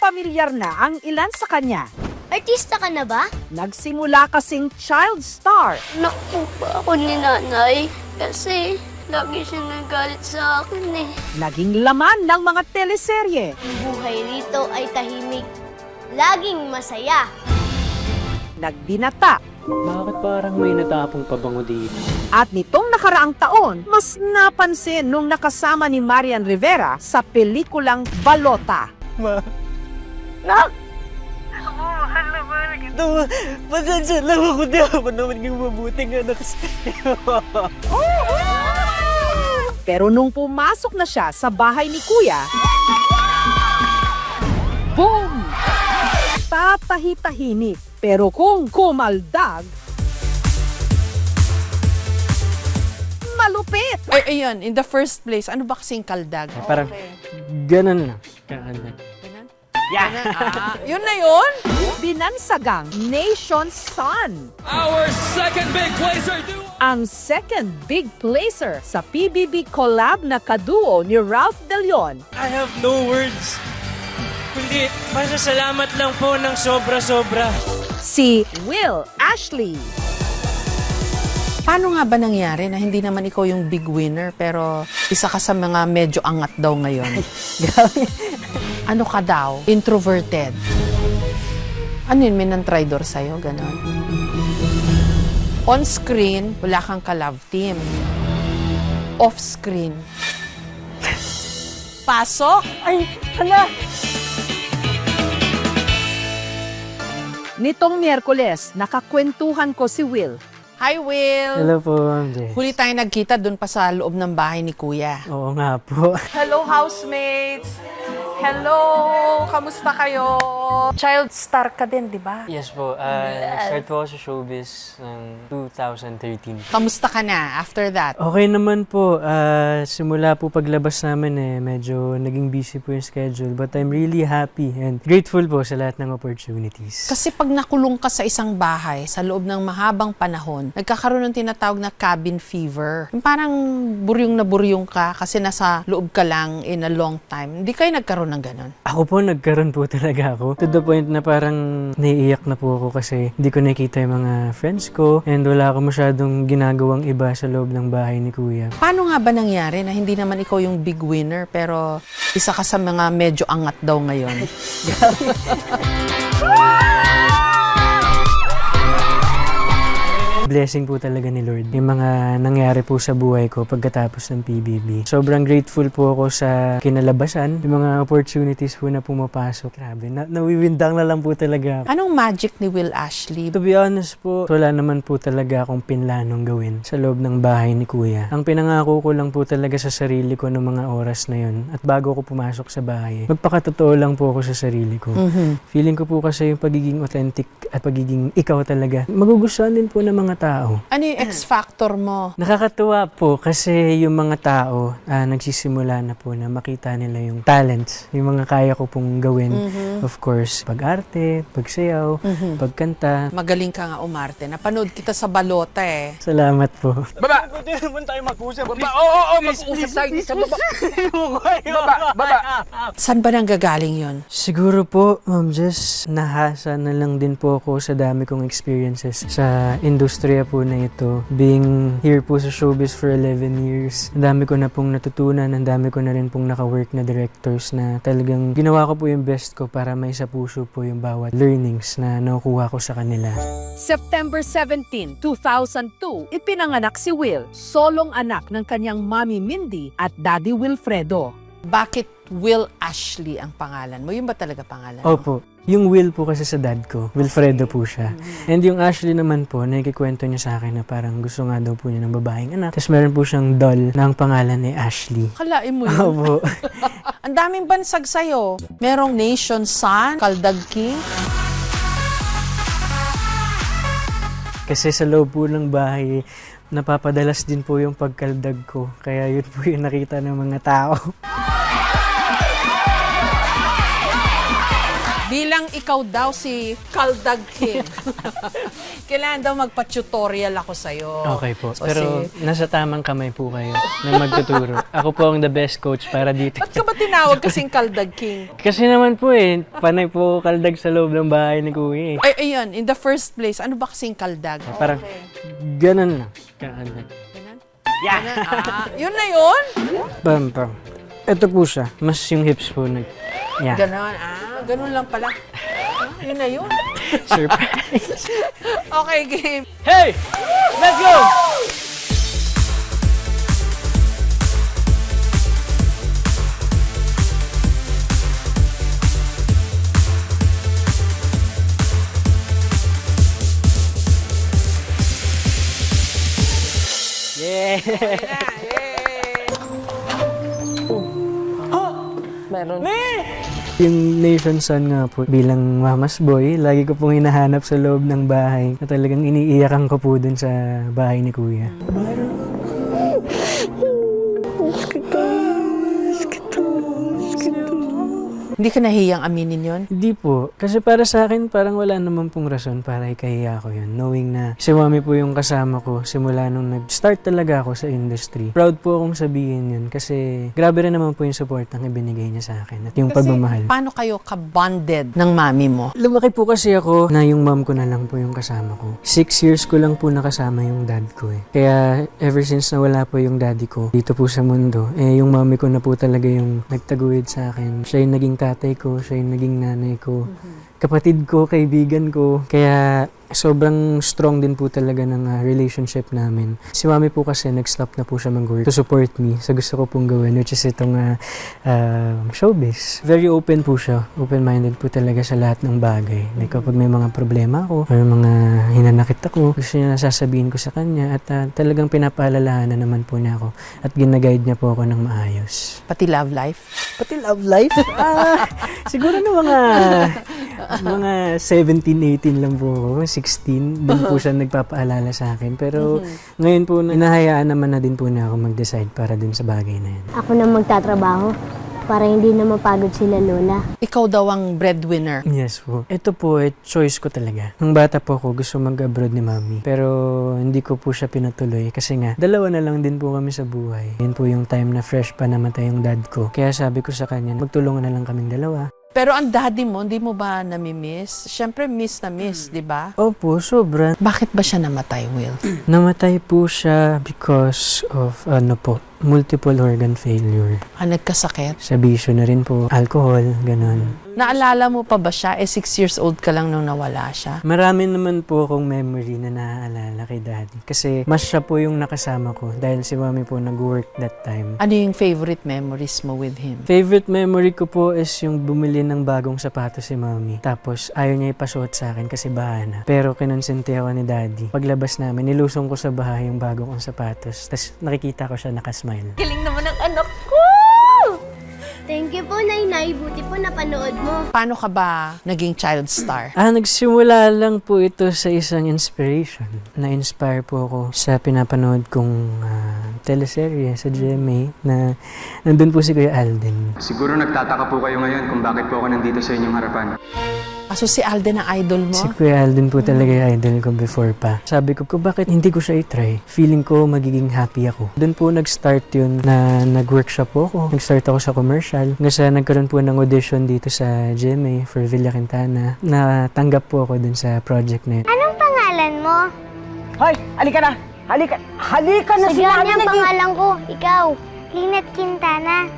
pamilyar na ang ilan sa kanya. Artista ka na ba? Nagsimula kasing child star. Naku pa ako ni nanay kasi lagi siya nagalit sa akin eh. Naging laman ng mga teleserye. Ang buhay rito ay tahimik. Laging masaya. Nagdinata. Bakit parang may natapong pabango dito? At nitong nakaraang taon, mas napansin nung nakasama ni Marian Rivera sa pelikulang Balota. Pasensya lang ako, di ako naman yung mabuting anak sa'yo. Pero nung pumasok na siya sa bahay ni Kuya, boom! Tatahi-tahimik. Pero kung kumaldag, malupit! Ay, ayun, in the first place, ano ba kasing kaldag? Parang ganun lang. Ganun. Yun na yun? Binansagang Nation's Son. Our second big placer duo. Ang second big placer sa PBB collab na kaduo ni Ralph De Leon. I have no words. Kundi, masasalamat lang po ng sobra-sobra. Si Will Ashley. Paano nga ba nangyari na hindi naman ikaw yung big winner pero isa ka sa mga medyo angat daw ngayon? Ano ka daw? Introverted. Ano yun? May nang-tridor sa'yo? Ganon. On screen, wala kang ka-love team. Off screen. Pasok? Ay, hala! Nitong Miyerkules, nakakwentuhan ko si Will. Hi, Will! Hello po, Ma'am Jess. Huli tayo nagkita doon pa sa loob ng bahay ni Kuya. Oo nga po. Hello, housemates! Hello! Kamusta kayo? Child star ka din, di ba? Yes po, nag-start po ako sa showbiz ng 2013. Kamusta ka na after that? Okay naman po, simula po paglabas namin medyo naging busy po yung schedule. But I'm really happy and grateful po sa lahat ng opportunities. Kasi pag nakulong ka sa isang bahay sa loob ng mahabang panahon, nagkakaroon ng tinatawag na cabin fever. Yung parang buryong na buryong ka kasi nasa loob ka lang in a long time. Hindi kayo nagkaroon ng ganon? Ako po, nagkaroon po talaga ako. To the point na parang naiiyak na po ako kasi hindi ko nakita yung mga friends ko and wala ako masyadong ginagawang iba sa loob ng bahay ni Kuya. Paano nga ba nangyari na hindi naman ikaw yung big winner pero isa ka sa mga medyo angat daw ngayon? Blessing po talaga ni Lord yung mga nangyari po sa buhay ko pagkatapos ng PBB. Sobrang grateful po ako sa kinalabasan, yung mga opportunities po na pumapasok. Grabe, nawiwindang na lang po talaga. Anong magic ni Will Ashley? To be honest po, wala naman po talaga akong pinlanong gawin sa loob ng bahay ni Kuya. Ang pinangako ko lang po talaga sa sarili ko ng mga oras na yun at bago ko pumasok sa bahay, magpakatotoo lang po ako sa sarili ko. Feeling ko po kasi yung pagiging authentic at pagiging ikaw talaga, magugustuhan din po ng mga tao. Ano yung X-factor mo? Nakakatuwa po kasi yung mga tao nagsisimula na po na makita nila yung talents, yung mga kaya ko pong gawin. Of course, pag-arte, pagsayaw, pagkanta. Magaling ka nga umarte. Napanood kita sa Balota eh. Salamat po. Baba! Pwede naman tayo mag-usap. Baba! Oo, mag-usap tayo sa baba. Baba! Baba! Saan ba nanggagaling yon? Siguro po, Ma'am Jess, nahasa na lang din po ako sa dami kong experiences sa industriya po na ito. Being here po sa showbiz for 11 years, ang dami ko na pong natutunan, ang dami ko na rin pong naka-work na directors na talagang ginawa ko po yung best ko para may sa puso po yung bawat learnings na nakukuha ko sa kanila. September 17, 2002, ipinanganak si Will, solong anak ng kanyang mami Mindy at daddy Wilfredo. Bakit Will Ashley ang pangalan mo? Yun ba talaga pangalan mo? Opo. Yung Will po kasi sa dad ko, Wilfredo po siya. And yung Ashley naman po, nakikikwento niya sa akin na parang gusto nga daw po niya ng babaeng anak. Tapos meron po siyang doll na ang pangalan ni Ashley. Kalain mo yun? Opo. Ang daming bansag sa'yo. Merong Nation Son, Kaldag King. Kasi sa loob po ng bahay, napapadalas din po yung pagkaldag ko. Kaya yun po yung nakita ng mga tao. Bilang ikaw daw si Kaldag King. Kailangan daw magpa-tutorial ako sa'yo. Okay po. So, Pero nasa tamang kamay po kayo na magtuturo. Ako po ang the best coach para dito. Ba't ka ba tinawag kasing Kaldag King? Kasi naman po panay po kaldag sa loob ng bahay ni Kuya eh. Ay, ayun, in the first place, ano ba kasing kaldag? Parang ganun lang. Kakaldag. Yun na yun? Bam. Ito po siya. Mas yung hips po yeah. Ganon, ganun lang pala. Yun na yun. Surprise. Okay, game. Hey! Let's go! Yeah! Meron. Yung Nation Son nga po, bilang mama's boy, lagi ko pong hinahanap sa loob ng bahay na talagang iniiyakan ko po dun sa bahay ni Kuya. Hindi ka nahiyang aminin yun? Hindi po. Kasi para sa akin, parang wala naman pong rason para ikahiya ko yun. Knowing na si Mami po yung kasama ko simula nung nag-start talaga ako sa industry. Proud po akong sabihin yun kasi grabe rin naman po yung support ang ibinigay niya sa akin at yung pagmamahal. Paano kayo ka-bonded ng mami mo? Lumaki po kasi ako na yung mom ko na lang po yung kasama ko. 6 years ko lang po nakasama yung dad ko eh. Kaya ever since na wala po yung daddy ko dito po sa mundo, yung mami ko na po talaga yung nagtaguyod sa akin. Siya yung naging tatay ko, siya yung naging nanay ko, kapatid ko, kaibigan ko. Kaya sobrang strong din po talaga ng relationship namin. Si Mami po kasi nag-stop na po siya mag-work to support me sa gusto ko pong gawin, which is itong showbiz. Very open po siya. Open-minded po talaga sa lahat ng bagay. Like kapag may mga problema ako or mga hinanakit ako, gusto niya nasasabihin ko sa kanya at talagang pinapaalalahanan naman po niya ako at ginaguide niya po ako ng maayos. Pati love life? Pati love life? Siguro na mga 17, 18 lang po ako. 16, doon po siya nagpapaalala sa akin. Pero ngayon po, inahayaan naman na din po niya ako mag-decide para dun sa bagay na yun. Ako na magtatrabaho para hindi na mapagod sila lola. Ikaw daw ang breadwinner. Yes po. Ito po, choice ko talaga. Nung bata po ako, gusto mag-abroad ni Mami. Pero hindi ko po siya pinatuloy kasi nga, dalawa na lang din po kami sa buhay. Yun po yung time na fresh pa namatay yung dad ko. Kaya sabi ko sa kanya, magtulungan na lang kaming dalawa. Pero ang daddy mo, hindi mo ba nami-miss? Siyempre, miss na miss, di ba? Opo, sobra. Bakit ba siya namatay, Will? Namatay po siya because of, multiple organ failure. Nagkasakit? Sa bisyo na rin po, alcohol, ganun. Naalala mo pa ba siya? 6 years old ka lang nung nawala siya. Marami naman po akong memory na naaalala kay Daddy. Kasi mas siya po yung nakasama ko dahil si Mami po nag-work that time. Ano yung favorite memories mo with him? Favorite memory ko po is yung bumili ng bagong sapatos si Mami. Tapos ayaw niya ipasuot sa akin kasi baha na. Pero kinonsinti ako ni Daddy. Paglabas namin, nilusong ko sa bahay yung bagong kong sapatos. Tapos nakikita ko siya nakasmile. Galing naman ang anak ko! Thank you po, Nainay. Buti po napanood mo. Paano ka ba naging child star? Nagsimula lang po ito sa isang inspiration. Na-inspire po ako sa pinapanood kong teleserye sa GMA na nandun po si Kuya Alden. Siguro nagtataka po kayo ngayon kung bakit po ako nandito sa inyong harapan. So si Alden ang idol mo? Si Kuya Alden po talaga yung idol ko before pa. Sabi ko, bakit hindi ko siya i-try? Feeling ko magiging happy ako. Doon po nag-start yun na nag-workshop po ako. Nag-start ako sa commercial. Kasi nagkaroon po ng audition dito sa GMA for Villa Quintana. Natanggap po ako dun sa project na yun. Anong pangalan mo? Hoy, halika na! Halika na Sige, sinabi ang na pangalan ko. Ikaw. Lynette Quintana.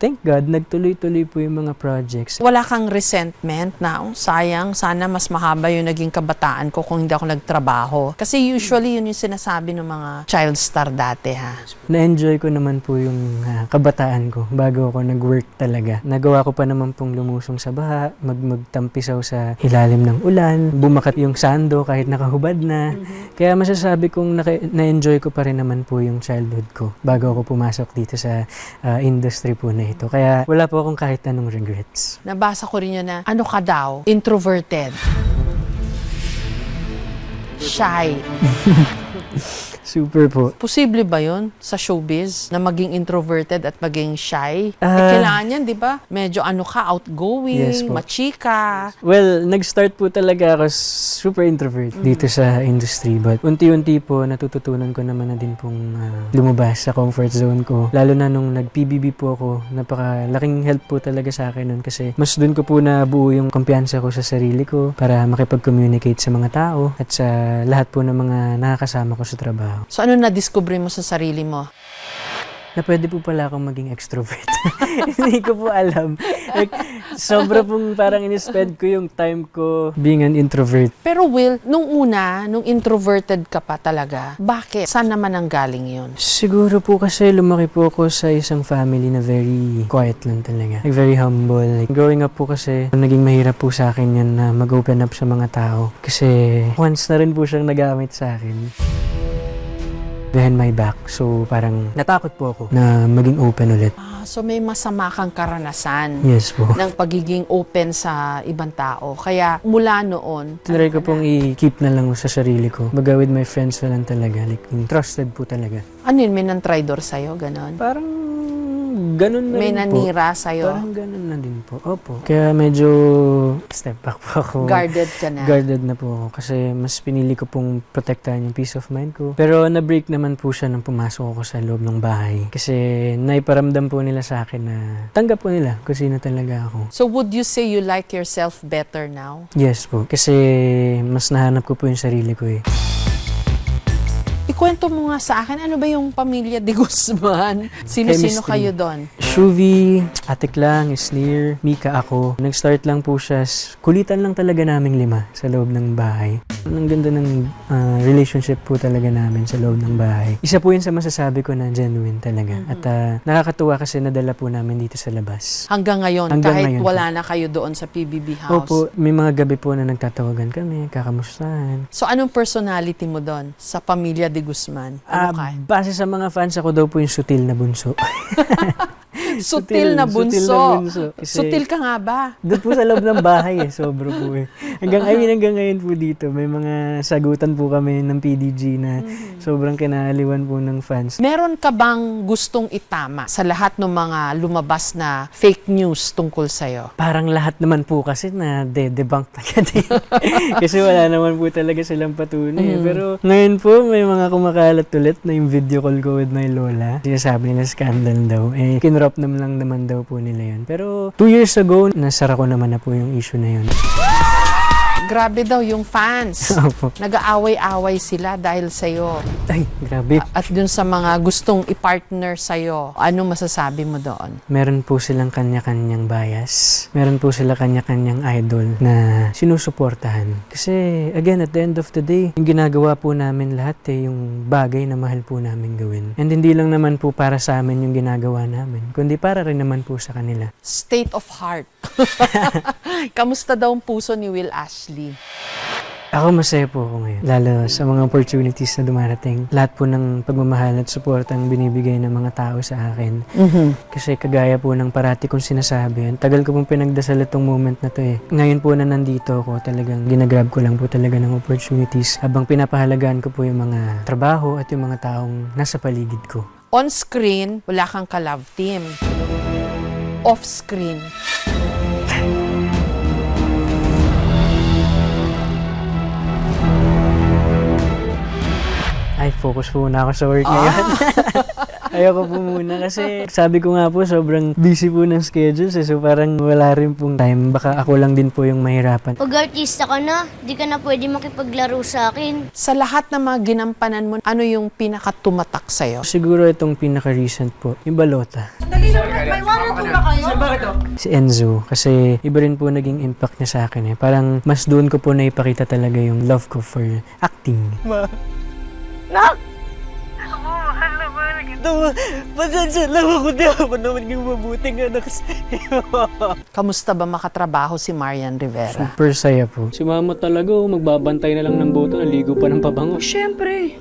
Thank God, nagtuloy-tuloy po yung mga projects. Wala kang resentment na, sayang, sana mas mahaba yung naging kabataan ko kung hindi ako nagtrabaho. Kasi usually yun yung sinasabi ng mga child star dati, ha? Na-enjoy ko naman po yung kabataan ko bago ako nag-work talaga. Nagawa ko pa naman pong lumusong sa baha, magtampisaw sa ilalim ng ulan, bumakat yung sando kahit nakahubad na. Kaya masasabi kong na-enjoy ko pa rin naman po yung childhood ko bago ako pumasok dito sa industry po na ito. Kaya wala po akong kahit anong regrets. Nabasa ko rin yun na, ano ka daw? Introverted. Shy. Super po. Posible ba yun sa showbiz na maging introverted at maging shy? Ah. Kailangan yan, di ba? Medyo outgoing, Yes po. machika. Well, nag-start po talaga ako super introvert dito sa industry. But unti-unti po, natututunan ko naman na din pong lumabas sa comfort zone ko. Lalo na nung nag-PBB po ako, napakalaking help po talaga sa akin nun kasi mas dun ko po nabuo yung kumpiyansa ko sa sarili ko para makipag-communicate sa mga tao at sa lahat po ng mga nakakasama ko sa trabaho. So ano na-discover mo sa sarili mo? Na pwede po pala akong maging extrovert. Hindi ko po alam. Like, sobra pong parang in-spend ko yung time ko being an introvert. Pero Will, nung introverted ka pa talaga, bakit? Saan naman ang galing yun? Siguro po kasi lumaki po ako sa isang family na very quiet lang talaga. Like very humble. Like, growing up po kasi, naging mahirap po sa akin yan na mag-open up sa mga tao. Kasi once na rin po siyang nagamit sa akin behind my back. So parang natakot po ako na maging open ulit. So may masama kang karanasan Yes po. ng pagiging open sa ibang tao. Kaya mula noon, Tinry ko pong i-keep na lang sa sarili ko. Baga with my friends na lang talaga. Like yung trusted po talaga. ano yun, may nang-tridor sa'yo, ganon? Parang ganun na May rin po. nanira sa'yo, Parang ganun na din po. Opo. Kaya medyo step back po ako. guarded ka na. Guarded na po ako kasi mas pinili ko pong protektahan yung peace of mind ko. Pero na-break naman po siya nang pumasok ako sa loob ng bahay. Kasi naiparamdam po nila sa akin na tanggap po nila kung sino talaga ako. So would you say you like yourself better now? Yes po. Kasi mas nahanap ko po yung sarili ko eh. Ikwento mo nga sa akin, ano ba yung pamilya de Guzman? Sino-sino Chemistry. kayo doon? Shuvi, Atik lang, Isnir, Mika ako. Nag-start lang po siya. Kulitan lang talaga naming 5 sa loob ng bahay. Ang ganda ng relationship po talaga namin sa loob ng bahay. Isa po yun sa masasabi ko na genuine talaga. At nakakatuwa kasi nadala po namin dito sa labas. Hanggang ngayon, Hanggang kahit ngayon wala na kayo doon sa PBB house. Opo, may mga gabi po na nagtatawagan kami, kakamustahan. So anong personality mo doon sa pamilya de Guzman? Ano ka? Base sa mga fans, ako daw po yung sutil na bunso. Sutil na bunso. Sutil na bunso. Kasi Sutil ka nga ba? doon po sa loob ng bahay sobro po eh. Hanggang ngayon po dito, may mga sagutan po kami ng PDG na sobrang kinahaliwan po ng fans. Meron ka bang gustong itama sa lahat ng mga lumabas na fake news tungkol sa'yo? Parang lahat naman po kasi na debunk na din. Kasi wala naman po talaga silang patunay. Pero ngayon po, may mga kumakalat ulit na yung video call ko with my lola. Sinasabi nila scandal daw. Eh, kinrop lang naman daw po nila yun. Pero 2 years ago, nasara ko naman na po yung issue na yun. Grabe daw yung fans. Opo. Nag-aaway-away sila dahil sa'yo. Ay, grabe. At dun sa mga gustong i-partner sa'yo, anong masasabi mo doon? Meron po silang kanya-kanyang bias. Meron po sila kanya-kanyang idol na sinusuportahan. Kasi, again, at the end of the day, yung ginagawa po namin lahat yung bagay na mahal po namin gawin. And hindi lang naman po para sa amin yung ginagawa namin, kundi para rin naman po sa kanila. State of heart. Kamusta daw ang puso ni Will Ashley? Ako masaya po ako ngayon. Lalo sa mga opportunities na dumarating. Lahat po ng pagmamahal at support ang binibigay ng mga tao sa akin. Kasi kagaya po ng parati kong sinasabi, ang tagal ko pong pinagdasal itong moment na to eh. Ngayon po na nandito ako, talagang ginagrab ko lang po talaga ng opportunities habang pinapahalagaan ko po yung mga trabaho at yung mga taong nasa paligid ko. On screen, wala kang ka-love team. Off screen, Ay, focus po muna ako sa work ngayon. Ayoko po muna kasi sabi ko nga po sobrang busy po ng schedules eh. So parang wala rin pong time. Baka ako lang din po yung mahirapan. Pag artista ka na, di ka na pwede makipaglaro sa akin. sa lahat ng mga ginampanan mo, ano yung pinakatumatak sa'yo? Siguro itong pinaka-recent po, yung balota. Si Enzo. Kasi iba rin po naging impact niya sa akin eh. Parang mas doon ko po naipakita talaga yung love ko for acting. Pasensya lang ako, di ako naman yung mabuting anak sa'yo. Kamusta ba makatrabaho si Marian Rivera? Super saya po. Si mama talaga, magbabantay na lang ng boto, naligo pa ng pabango. Siyempre,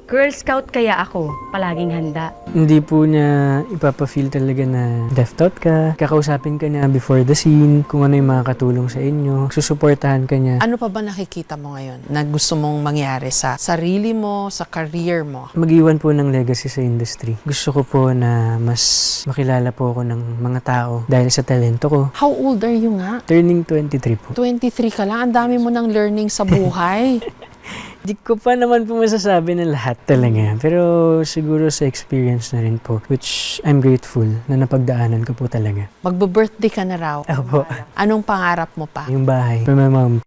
Girl Scout kaya ako, palaging handa. Hindi po niya ipapafeel talaga na left out ka. Kakausapin ka niya before the scene, kung ano yung makakatulong sa inyo. Susuportahan ka niya. Ano pa ba nakikita mo ngayon na gusto mong mangyari sa sarili mo, sa career mo? Mag-iwan po ng legacy sa industry. Gusto ko po na mas makilala po ako ng mga tao dahil sa talento ko. How old are you nga? Turning 23 po. 23 ka lang, ang dami mo ng learning sa buhay. Di ko pa naman po masasabi na lahat talaga. Pero siguro sa experience na rin po, which I'm grateful na napagdaanan ko po talaga. Magbe-birthday ka na raw. Opo. Anong pangarap mo pa? Yung bahay for my mom.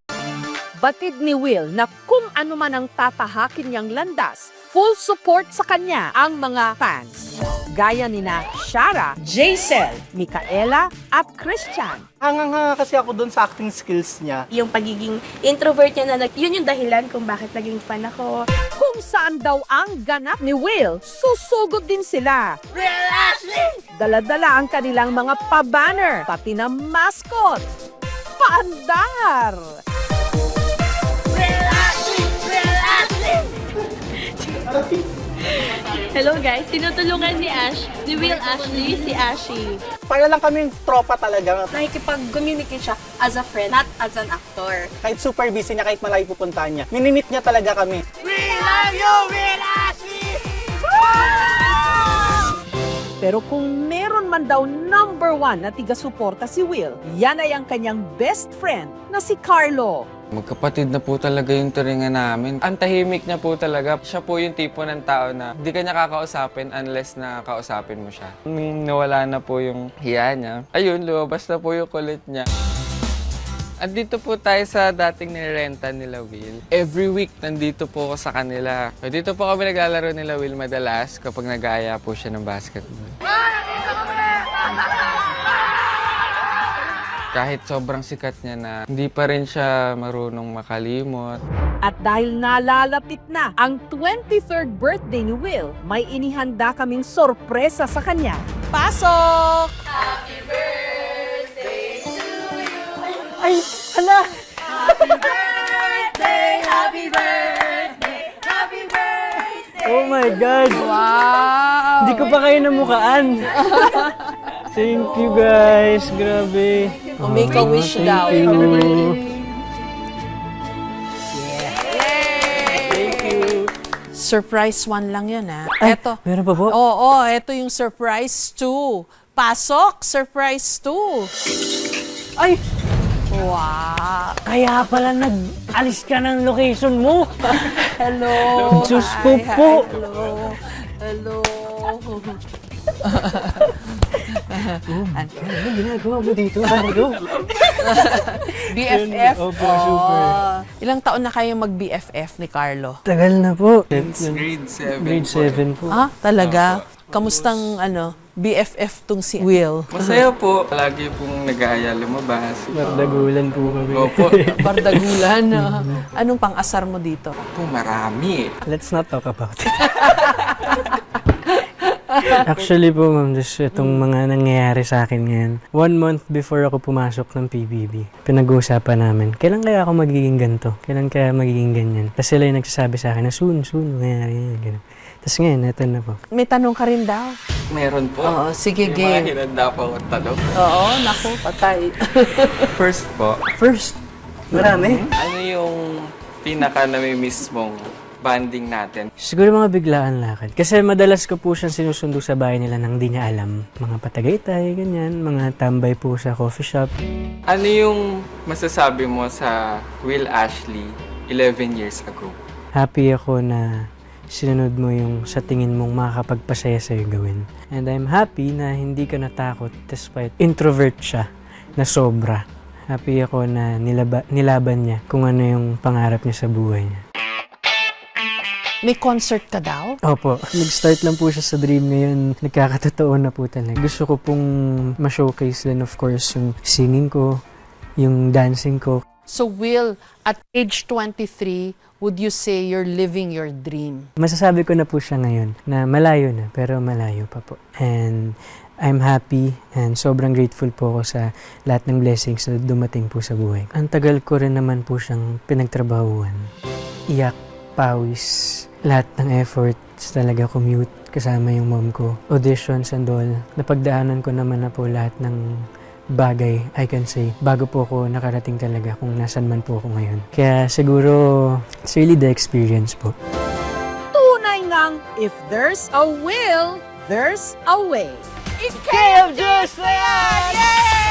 Batid ni Will na kung ano man ang tatahakin niyang landas, full support sa kanya ang mga fans. Gaya nina Shara, Jaisel, Micaela at Christian. Hanga kasi ako doon sa acting skills niya. Yung pagiging introvert niya na yun yung dahilan kung bakit naging fan ako. Kung saan daw ang ganap ni Will, susugod din sila. Dala-dala ang kanilang mga pa-banner, pati na mascot. Paandar! Hello guys, tinutulungan ni Will Ashley, si Ashy. Para lang kami tropa talaga. Nakikipag-communicate siya as a friend, not as an actor. Kahit super busy niya, kahit malayo pupuntahan niya. Minimit niya talaga kami. Pero kung meron man daw number 1 na tiga-suporta si Will, yan ay ang kanyang best friend na si Carlo. Magkapatid na po talaga yung turingan namin. Ang tahimik niya po talaga. Siya po yung tipo ng tao na hindi ka niya kakausapin unless na kausapin mo siya. Nung nawala na po yung hiya niya, ayun, lumabas na po yung kulit niya. Andito po tayo sa dating nirenta nila Will. Every week, nandito po ako sa kanila. Dito po kami naglalaro nila Will madalas kapag nag-aaya po siya ng basketball. Kahit sobrang sikat niya na, hindi pa rin siya marunong makalimot. At dahil nalalapit na ang 23rd birthday ni Will, may inihanda kaming sorpresa sa kanya. Pasok! Ay, hala! Oh my God! Wow! Hindi ko pa kayo namukaan. Thank you guys. Grabe. Make a wish Thank daw. you. Surprise 1 lang yun, ha? Eto. Meron pa po? Oo, eto yung surprise 2. Pasok, surprise 2. Ay! Wow! Kaya pala nag-alis ka ng location mo. Hello! Diyos ko Hi, po. Hello! Hello! Ano ginagawa mo dito? Ano? BFF? Opo, super. Ilang taon na kayo mag-BFF ni Carlo? Tagal na po. Grade 7 Grade 7 po. Ah, talaga? Kamustang BFF tong si Will? Masaya po. Lagi pong nag-aaya lumabas. Bardagulan po kami. Opo. Bardagulan. Anong pang-asar mo dito? Po, marami. Let's not talk about it. Actually po, ma'am, just itong mga nangyayari sa akin ngayon. 1 month before ako pumasok ng PBB, pinag-uusapan namin, kailan kaya ako magiging ganito? Kailan kaya magiging ganyan? Kasi sila yung nagsasabi sa akin na soon, mangyayari yan. Ganun. Tapos ngayon, eto na po. May tanong ka rin daw? Meron po. Oo, sige, Yung game. mga hinanda pa akong tanong. Oo, naku, patay. First po, First, marami. ano yung pinaka-namimiss mong banding natin? Siguro mga biglaan lakad. Kasi madalas ko po siyang sinusundo sa bahay nila nang di niya alam. Mga patagaytay, ganyan. Mga tambay po sa coffee shop. Ano yung masasabi mo sa Will Ashley 11 years ago? Happy ako na sinunod mo yung sa tingin mong makakapagpasaya sa'yo gawin. And I'm happy na hindi ka natakot despite introvert siya na sobra. Happy ako na nilaban niya kung ano yung pangarap niya sa buhay niya. May concert ka daw? Opo, nag-start lang po siya sa dream ngayon. Nagkakatotoo na po talaga. Gusto ko pong ma-showcase din of course yung singing ko, yung dancing ko. So Will, at age 23, would you say you're living your dream? Masasabi ko na po siya ngayon na malayo na, pero malayo pa po. And I'm happy and sobrang grateful po ako sa lahat ng blessings na dumating po sa buhay. Ang tagal ko rin naman po siyang pinagtrabahuan. Iyak, pawis, lahat ng efforts talaga commute kasama yung mom ko. Auditions and all. Napagdaanan ko naman na po lahat ng bagay, I can say, bago po ako nakarating talaga kung nasan man po ako ngayon. Kaya siguro, it's really the experience po. Tunay ngang, if there's a will, there's a way. Ikaw, Diyos na yan! Yay!